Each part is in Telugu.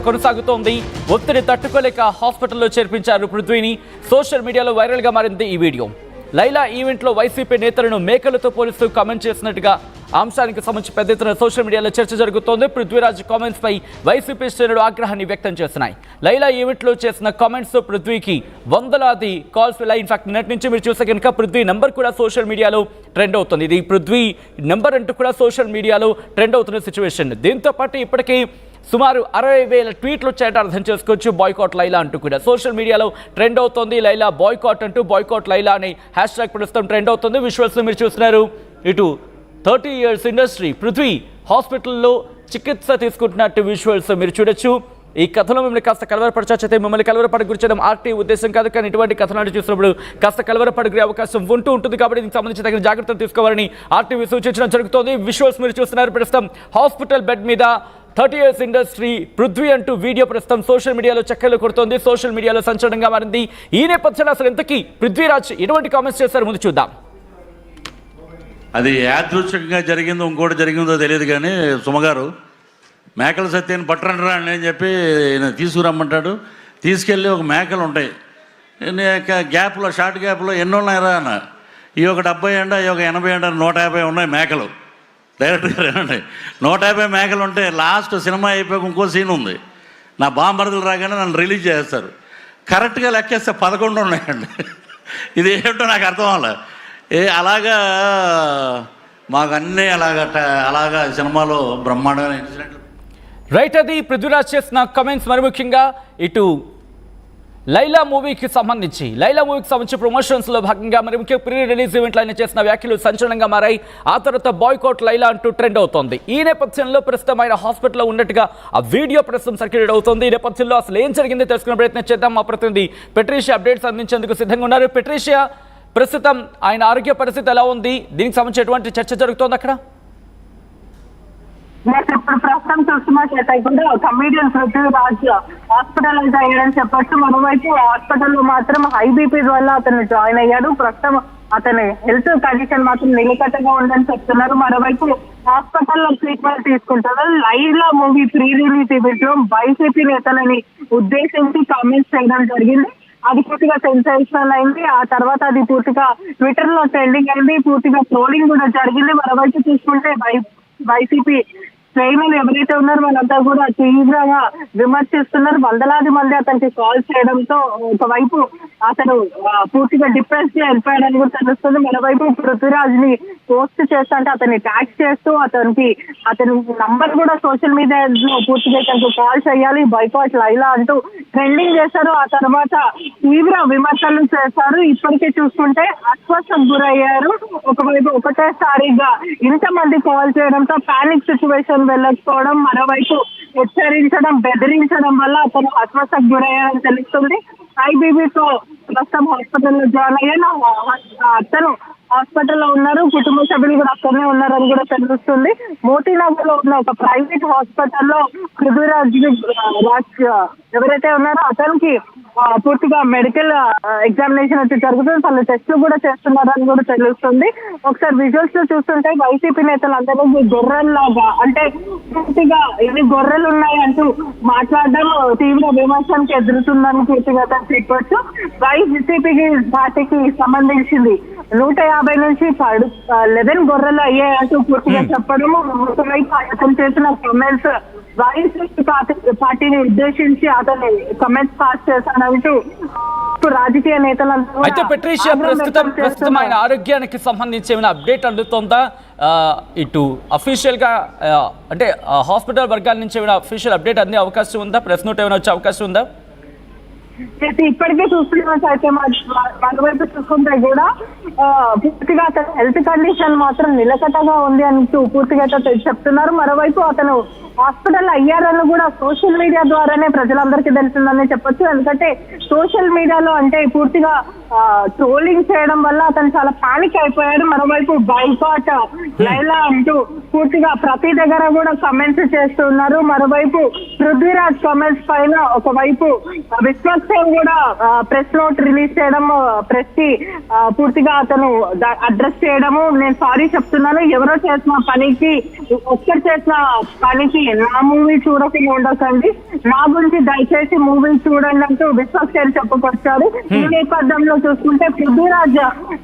కొనసాగుతోంది. ఒత్తిడి తట్టుకోలేక హాస్పిటల్లో చేర్పించారు పృథ్వీని. సోషల్ మీడియాలో వైరల్ గా మారింది ఈ వీడియో. లైలా ఈవెంట్ లో వైసీపీ నేతలను మేకలతో పోలిస్తూ కామెంట్ చేసినట్టుగా అంశానికి సంబంధించి పెద్ద ఎత్తున సోషల్ మీడియాలో చర్చ జరుగుతోంది. పృథ్వీరాజ్ కామెంట్స్ పై వైసీపీ శ్రేణులు ఆగ్రహాన్ని వ్యక్తం చేస్తున్నాయి. లైలా ఈవెంట్ లో చేసిన కామెంట్స్ పృథ్వీకి వందలాది కాల్స్ వెళ్ళాయి. ఇన్ఫాక్ట్ నిన్నటి నుంచి మీరు చూస్తే కనుక పృథ్వీ నెంబర్ కూడా సోషల్ మీడియాలో ట్రెండ్ అవుతుంది. ఇది పృథ్వీ నెంబర్ అంటూ కూడా సోషల్ మీడియాలో ట్రెండ్ అవుతున్న సిచ్యువేషన్. దీంతో పాటు ఇప్పటికీ సుమారు 60,000 ట్వీట్లు వచ్చాయట అర్థం చేసుకోవచ్చు. బాయ్కాట్ లైలా అంటూ కూడా సోషల్ మీడియాలో ట్రెండ్ అవుతోంది. లైలా బాయ్కాట్ అంటూ బాయ్కాట్ లైలా అనే హ్యాష్ ట్యాగ్ ప్రస్తుతం ట్రెండ్ అవుతుంది. విజువల్స్ మీరు చూస్తున్నారు. ఇటు 30 years ఇండస్ట్రీ పృథ్వీ హాస్పిటల్లో చికిత్స తీసుకుంటున్నట్టు విజువల్స్ మీరు చూడొచ్చు. ఈ కథలో మిమ్మల్ని కాస్త కలవరపరచైతే మిమ్మల్ని కలవరపడి గురించడం ఆర్టీ ఉద్దేశం కాదు, కానీ ఇటువంటి కథనాలు చూసినప్పుడు కాస్త కలవరపడిగే అవకాశం ఉంటుంది. కాబట్టి దీనికి సంబంధించి తగిన జాగ్రత్తలు తీసుకోవాలని ఆర్టీవీ సూచించడం జరుగుతోంది. విజువల్స్ మీరు చూస్తున్నారు. ప్రస్తుతం హాస్పిటల్ బెడ్ మీద 30 years ఇండస్ట్రీ పృథ్వీ అంటూ వీడియో ప్రస్తుతం సోషల్ మీడియాలో చక్కర్లు కొడుతోంది. సోషల్ మీడియాలో సంచలనంగా మారింది. ఈ నేపథ్యంలో అసలు ఇంతకీ పృథ్వీరాజ్ ఎటువంటి కామెంట్స్ చేశారు ముందు చూద్దాం. అది యాదృచ్ఛికంగా జరిగిందో ఇంకోటి జరిగిందో తెలియదు, కానీ సుమగారు మేకల సత్యాన్ని పట్టరండి అని చెప్పి తీసుకురమ్మంటాడు. తీసుకెళ్ళి ఒక మేకలు ఉంటాయి గ్యాప్లో, షార్ట్ గ్యాప్లో ఎన్ని ఉన్నాయరా అన్న. ఈ ఒక 70 ఎండ, ఈ ఒక 80 ఎండ, 150 ఉన్నాయి మేకలు. డైరెక్ట్గా రండి, 150 మేకలు ఉంటే లాస్ట్ సినిమా అయిపోయాక ఇంకో సీన్ ఉంది. నా బాంబరదలు రాగానే నన్ను రిలీజ్ చేస్తారు. కరెక్ట్గా లెక్కేస్తే 11 ఉన్నాయండి. ఇది ఏంటో నాకు అర్థం అవ్వాలి. అలాగా మాకు అన్నీ అలాగా సినిమాలో బ్రహ్మాండమైన ఇన్సిడెంట్లు. రైట్, అది పృథ్వీరాజ్ చేసిన కమెంట్స్. మరి ముఖ్యంగా ఇటు లైలా మూవీకి సంబంధించి ప్రమోషన్స్లో భాగంగా మరి ముఖ్య ప్రీ రిలీజ్ ఈవెంట్లో ఆయన చేసిన వ్యాఖ్యలు సంచలనంగా మారాయి. ఆ తర్వాత బాయ్కాట్ లైలా అంటూ ట్రెండ్ అవుతోంది. ఈ నేపథ్యంలో ప్రస్తుతం ఆయన హాస్పిటల్లో ఉన్నట్టుగా ఆ వీడియో ప్రస్తుతం సర్క్యులేట్ అవుతోంది. ఈ నేపథ్యంలో అసలు ఏం జరిగిందో తెలుసుకునే ప్రయత్నం చేద్దాం. మా ప్రతినిధి పెట్రీషియా అప్డేట్స్ అందించేందుకు సిద్ధంగా ఉన్నారు. పెట్రీషియా, ప్రస్తుతం ఆయన ఆరోగ్య పరిస్థితి ఎలా ఉంది? దీనికి సంబంధించి ఎటువంటి చర్చ జరుగుతోంది అక్కడ? ఇప్పుడు ప్రస్తుతం చూస్తున్నట్లయితే కూడా కమీడియన్ పృథ్వీరాజ్ హాస్పిటలైజ్ అయ్యాడని చెప్పొచ్చు. మరోవైపు హాస్పిటల్లో మాత్రం హై బీపీ వల్ల అతను జాయిన్ అయ్యాడు. ప్రస్తుతం అతని హెల్త్ కండిషన్ మాత్రం నిలకడగా ఉందని చెప్తున్నారు. మరోవైపు హాస్పిటల్లో ట్రీట్మెంట్ తీసుకుంటారు. Laila movie pre release event లో వైసీపీ నేతలని ఉద్దేశించి కామెంట్స్ చేయడం జరిగింది. అది పూర్తిగా సెన్సేషనల్ అయింది. ఆ తర్వాత అది పూర్తిగా ట్విట్టర్ లో ట్రెండింగ్ అయింది. పూర్తిగా ట్రోలింగ్ కూడా జరిగింది. మరోవైపు చూసుకుంటే వైసీపీ శ్రేణులు ఎవరైతే ఉన్నారో వాళ్ళంతా కూడా తీవ్రంగా విమర్శిస్తున్నారు. వందలాది మంది అతనికి కాల్ చేయడంతో ఒకవైపు అతను పూర్తిగా డిప్రెస్ గా వెళ్ళిపోయాడని కూడా తెలుస్తుంది. మరోవైపు పృథ్వీరాజ్ ని పోస్ట్ చేస్తుంటే అతన్ని ట్యాగ్ చేస్తూ అతని నంబర్ కూడా సోషల్ మీడియాలో పూర్తిగా ఇతనికి కాల్ చేయాలి, బాయ్కాట్ లైలా అంటూ ట్రెండింగ్ చేశారు. ఆ తర్వాత తీవ్ర విమర్శలు చేశారు. ఇప్పటికే చూసుకుంటే అస్వస్థకు గురయ్యారు. ఒకవైపు ఒకటేసారిగా ఇంతమంది కాల్ చేయడంతో పానిక్ సిచ్యువేషన్ వెళ్ళకపోవడం, మరోవైపు హెచ్చరించడం, బెదిరించడం వల్ల అతను అస్వస్థకు గురయ్యారని తెలుస్తుంది. ఐబీబీతో ప్రస్తుతం హాస్పిటల్లో జాయిన్ అయ్యాను. అతను హాస్పిటల్లో ఉన్నారు. కుటుంబ సభ్యులు కూడా అక్కడనే ఉన్నారని కూడా తెలుస్తుంది. మోతీనగర్ లో ఉన్న ఒక ప్రైవేట్ హాస్పిటల్లో పృథ్వీరాజ్ ఎవరైతే ఉన్నారో అతనికి పూర్తిగా మెడికల్ ఎగ్జామినేషన్ వచ్చి జరుగుతుంది. తన టెస్టులు కూడా చేస్తున్నారని కూడా తెలుస్తుంది. ఒకసారి విజువల్స్ లో చూస్తుంటే వైసీపీ నేతలు అందరూ గొర్రెల్లాగా, అంటే పూర్తిగా ఎన్ని గొర్రెలు ఉన్నాయి అంటూ మాట్లాడడం తీవ్ర విమర్శనకి ఎదురుతుందని పూర్తిగా చెప్పవచ్చు. వైసీపీకి పార్టీకి సంబంధించింది 150 నుంచి 11 గొర్రెలు అయ్యాయంటూ పూర్తిగా చెప్పడం. ఒకవైపు అతను చేసిన కామెంట్స్ వైసీపీ పార్టీని ఉద్దేశించి అతన్ని కమెంట్స్ పాస్ చేశానంటూ రాజకీయ నేతలంతా. అయితే పెట్రీషియా, ప్రస్తుతం ఆయన ఆరోగ్యానికి సంబంధించి ఏమైనా అప్డేట్ అందుతోందా? ఇటు అఫీషియల్ గా అంటే హాస్పిటల్ వర్గాల నుంచి ఏమైనా అఫీషియల్ అప్డేట్ అందే అవకాశం ఉందా? ప్రెస్ నోట్ ఏమైనా వచ్చే అవకాశం ఉందా? ఇప్పటికే చూస్తున్నట్లయితే మరోవైపు చూసుకుంటే కూడా పూర్తిగా అతని హెల్త్ కండిషన్ మాత్రం నిలకడగా ఉంది అంటూ పూర్తిగా చెప్తున్నారు. మరోవైపు అతను హాస్పిటల్ అయ్యారని కూడా సోషల్ మీడియా ద్వారానే ప్రజలందరికీ తెలిసిందని చెప్పొచ్చు. ఎందుకంటే సోషల్ మీడియాలో అంటే పూర్తిగా ట్రోలింగ్ చేయడం వల్ల అతను చాలా పానిక్ అయిపోయాడు. మరోవైపు బాయ్కాట్ లైలా అంటూ పూర్తిగా ప్రతి దగ్గర కూడా కమెంట్స్ చేస్తున్నారు. మరోవైపు పృథ్వీరాజ్ కమెంట్స్ పైన ఒకవైపు విశ్వక్సేన్ కూడా ప్రెస్ నోట్ రిలీజ్ చేయడం, ప్రెస్ కి పూర్తిగా అతను అడ్రస్ చేయడము, నేను సారీ చెప్తున్నాను, ఎవరో చేసిన పనికి ఒక్కరు చేసిన పనికి నా మూవీ చూడకుండా ఉండకండి, నా గురించి దయచేసి మూవీ చూడండి అంటూ విశ్వక్సేన్ చెప్పుకొచ్చారు. ఈ నేపథ్యంలో చూసుకుంటే పృథ్వీరాజ్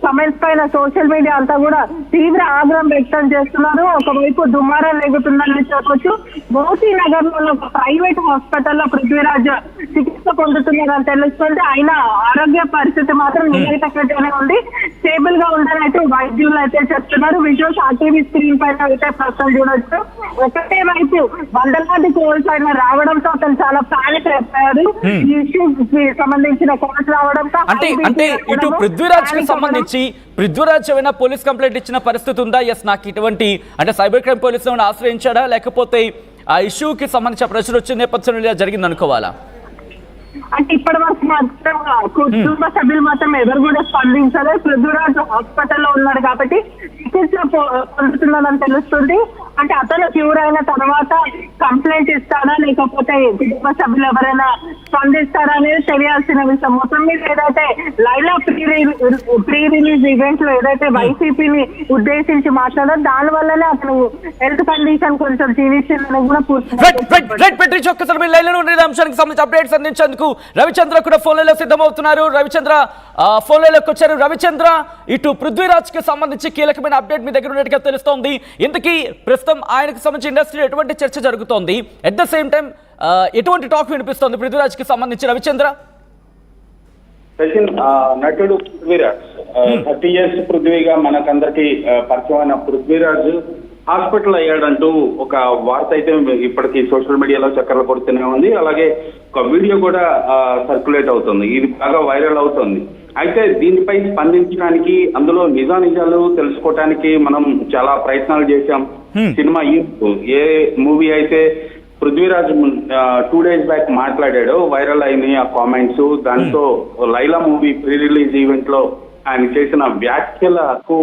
కమెంట్స్ పైన సోషల్ మీడియా అంతా కూడా తీవ్ర ఆగ్రహం వ్యక్తం చేస్తున్నారు. ఒకవైపు దుమారం లేగుతుందని చెప్పొచ్చు. మోతీ నగర్ లో ఒక ప్రైవేట్ హాస్పిటల్లో పృథ్వీరాజ్ చికిత్స పొందుతున్నారని తెలుస్తుంది. ఆయన ఆరోగ్య పరిస్థితి మాత్రం నిలకడగానే ఉంది, స్టేబుల్ గా ఉండాలంటూ వైద్యులు అయితే చెప్తున్నారు. విజువల్స్ ఆర్టీవీ స్క్రీన్ పైన అయితే ప్రస్తుతం చూడొచ్చు. ఒకటే వైపు వందలాది కోల్స్ ఆయన రావడంతో అతను చాలా పానిక్ అయిపోయారు. ఈ ఇష్యూకి సంబంధించిన కోల్స్ రావడంతో అంటే ఇటు పృథ్వీరాజ్ కి సంబంధించి పృథ్వీరాజ్ ఏమైనా పోలీస్ కంప్లైంట్ ఇచ్చిన పరిస్థితి ఉందా? ఎస్, నాకు ఇటువంటి అంటే సైబర్ క్రైమ్ పోలీసులను ఆశ్రయించాడా, లేకపోతే ఆ ఇష్యూకి సంబంధించిన ప్రశ్న వచ్చిన నేపథ్యంలో జరిగింది అనుకోవాలా? అంటే ఇప్పటి వరకు మాత్రం కుటుంబ సభ్యులు మాత్రం ఎవరు కూడా స్పందించలేదు. పృథ్వీరాజ్ హాస్పిటల్లో ఉన్నాడు కాబట్టి చికిత్స పొందుతున్నాడని తెలుస్తుంది. అంటే అతను క్యూర్ అయిన తర్వాత కంప్లైంట్ ఇస్తాడా, లేకపోతే కుటుంబ సభ్యులు ఎవరైనా స్పందిస్తారా అనేది తెలియాల్సిన విషయం. మొత్తం మీద ఏదైతే లైలా ప్రీ రిలీజ్ ఈవెంట్ లో ఏదైతే వైసీపీని ఉద్దేశించి మాట్లాడారో దాని వల్లనే అతను హెల్త్ కండిషన్ కొంచెం క్షీణించిందని కూడా అంశానికి సంబంధించి అప్డేట్స్ అందించేందుకు రవిచంద్ర కూడా ఫోన్ లైన్లో సిద్ధమవుతున్నారు. రవిచంద్ర ఫోన్ లైన్లోకి వచ్చారు. రవిచంద్ర, ఇటు పృథ్వీరాజ్ కి సంబంధించి కీలకమైన అప్డేట్ మీ దగ్గర ఉన్నట్టుగా తెలుస్తోంది. ఇంతకీ ప్రస్తుతం ఆయనకు సంబంధించి ఇండస్ట్రీలో ఎటువంటి చర్చ జరుగుతోంది? ఎట్ ద సేమ్ టైం ఎటువంటి టాక్ వినిపిస్తోంది పృథ్వీరాజ్ కి సంబంధించి? రవిచంద్ర, నటుడు పృథ్వీరాజ్ 30 years పృథ్వీగా మనకందరికి పరిచయమైన పృథ్వీరాజ్ హాస్పిటల్ అయ్యాడంటూ ఒక వార్త అయితే ఇప్పటికీ సోషల్ మీడియాలో చక్కర్లు కొడుతూనే ఉంది. అలాగే ఒక వీడియో కూడా సర్క్యులేట్ అవుతుంది. ఇది బాగా వైరల్ అవుతుంది. అయితే దీనిపై స్పందించడానికి, అందులో నిజానిజాలు తెలుసుకోవడానికి మనం చాలా ప్రయత్నాలు చేశాం. సినిమా ఏ మూవీ అయితే పృథ్వీరాజ్ 2 days బ్యాక్ మాట్లాడాడో వైరల్ అయినాయి ఆ కామెంట్స్. దాంతో Laila movie pre release event లో ఆయన చేసిన వ్యాఖ్యలకు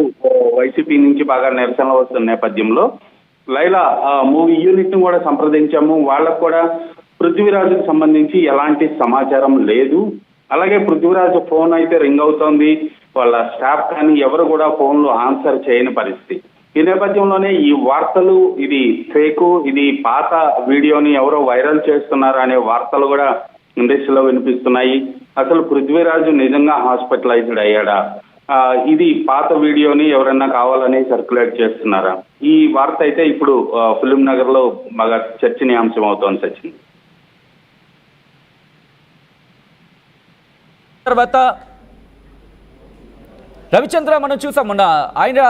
వైసీపీ నుంచి బాగా నిరసనలు వస్తున్న నేపథ్యంలో లైలా మూవీ యూనిట్ ను కూడా సంప్రదించాము. వాళ్ళకు కూడా పృథ్వీరాజుకు సంబంధించి ఎలాంటి సమాచారం లేదు. అలాగే పృథ్వీరాజ్ ఫోన్ అయితే రింగ్ అవుతోంది. వాళ్ళ స్టాఫ్ కానీ ఎవరు కూడా ఫోన్ లో ఆన్సర్ చేయని పరిస్థితి. ఈ నేపథ్యంలోనే ఈ వార్తలు ఇది ఫేకు, ఇది పాత వీడియోని ఎవరో వైరల్ చేస్తున్నారు అనే వార్తలు కూడా ఇండస్ట్రీలో వినిపిస్తున్నాయి. అసలు పృథ్వీరాజు నిజంగా హాస్పిటలైజ్డ్ అయ్యాడా, ఇది పాత వీడియోని ఎవరైనా కావాలని సర్క్యులేట్ చేస్తున్నారా? ఈ వార్త అయితే ఇప్పుడు ఫిలిం నగర్ లో బాగా చర్చనీయాంశం అవుతోంది. సచిన్, తర్వాత రవిచంద్ర, మనం చూసాం మొన్న ఆయన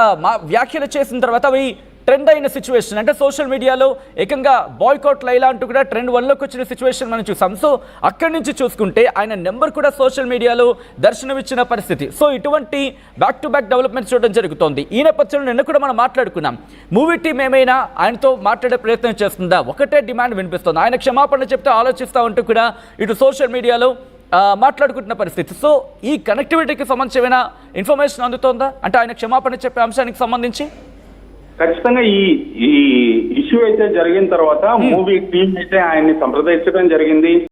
వ్యాఖ్యలు చేసిన తర్వాత అవి ట్రెండ్ అయిన సిచ్యువేషన్, అంటే సోషల్ మీడియాలో ఏకంగా బాయ్కాట్ లైలా అంటూ కూడా ట్రెండ్ 1లోకి వచ్చిన సిచ్యువేషన్ మనం చూసాం. సో అక్కడి నుంచి చూసుకుంటే ఆయన నెంబర్ కూడా సోషల్ మీడియాలో దర్శనమిచ్చిన పరిస్థితి. సో ఇటువంటి బ్యాక్ టు బ్యాక్ డెవలప్మెంట్స్ చూడడం జరుగుతోంది. ఈ నేపథ్యంలో నిన్న కూడా మనం మాట్లాడుకున్నాం, మూవీ టీం ఏమైనా ఆయనతో మాట్లాడే ప్రయత్నం చేస్తుందా? ఒకటే డిమాండ్ వినిపిస్తుంది, ఆయన క్షమాపణ చెప్తే ఆలోచిస్తూ ఉంటూ కూడా ఇటు సోషల్ మీడియాలో మాట్లాడుకుంటున్న పరిస్థితి. సో ఈ కనెక్టివిటీకి సంబంధించి ఏమైనా ఇన్ఫర్మేషన్ అందుతోందా, అంటే ఆయన క్షమాపణ చెప్పే అంశానికి సంబంధించి? ఖచ్చితంగా ఈ ఇష్యూ అయితే జరిగిన తర్వాత మూవీ టీం అయితే ఆయన్ని సంప్రదించడం జరిగింది.